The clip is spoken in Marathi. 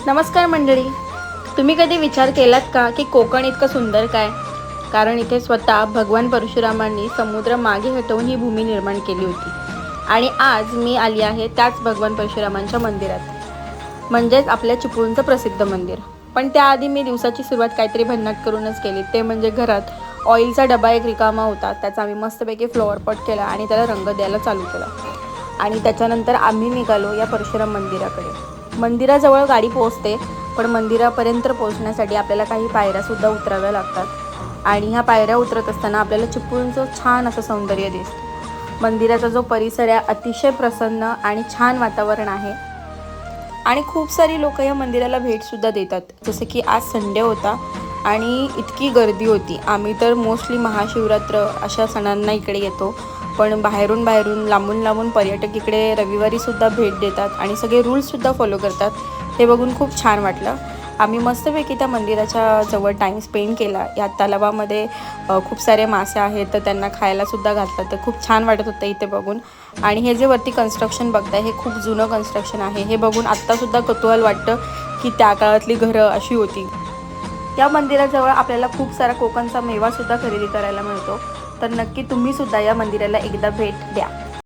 नमस्कार मंडळी. तुम्ही कधी विचार केलात का की कोकण इतकं सुंदर काय? कारण इथे स्वतः भगवान परशुरामांनी समुद्र मागे हटवून ही भूमी निर्माण केली होती. आणि आज मी आली आहे त्याच भगवान परशुरामांच्या मंदिरात, म्हणजेच आपल्या चिपळूणचं प्रसिद्ध मंदिर. पण त्याआधी मी दिवसाची सुरुवात काहीतरी भन्नाट करूनच केली. ते म्हणजे घरात ऑइलचा डबा एक रिकामा होता, त्याचा आम्ही मस्तपैकी फ्लॉवर पॉट केला आणि त्याला रंग द्यायला चालू केला. आणि त्याच्यानंतर आम्ही निघालो या परशुराम मंदिराकडे. मंदिराजवळ गाडी पोहोचते, पण मंदिरापर्यंत पोहोचण्यासाठी आपल्याला काही पायऱ्यासुद्धा उतराव्या लागतात. आणि ह्या पायऱ्या उतरत असताना आपल्याला चिपळूणचं छान असं सौंदर्य दिसतं. मंदिराचा जो परिसर आहे अतिशय प्रसन्न आणि छान वातावरण आहे. आणि खूप सारी लोक या मंदिराला भेटसुद्धा देतात. जसं की आज संडे होता आणि इतकी गर्दी होती. आम्ही तर मोस्टली महाशिवरात्र अशा सणांना इकडे येतो, पण बाहेरून लांबून पर्यटक इकडे रविवारीसुद्धा भेट देतात आणि सगळे रूल्ससुद्धा फॉलो करतात. हे बघून खूप छान वाटलं. आम्ही मस्तपैकी त्या मंदिराच्या जवळ टाईम स्पेंड केला. या तलावामध्ये खूप सारे मासे आहेत, तर त्यांना खायलासुद्धा घातलं. तर खूप छान वाटत होतं इथे बघून. आणि हे जे वरती कन्स्ट्रक्शन बघताय हे खूप जुनं कन्स्ट्रक्शन आहे. हे बघून आत्तासुद्धा कुतूहल वाटतं की त्या काळातली घरं अशी होती. या मंदिराजवळ आपल्याला खूप सारा कोकणचा मेवासुद्धा खरेदी करायला मिळतो. तर नक्की तुम्हीसुद्धा या मंदिराला एकदा भेट द्या.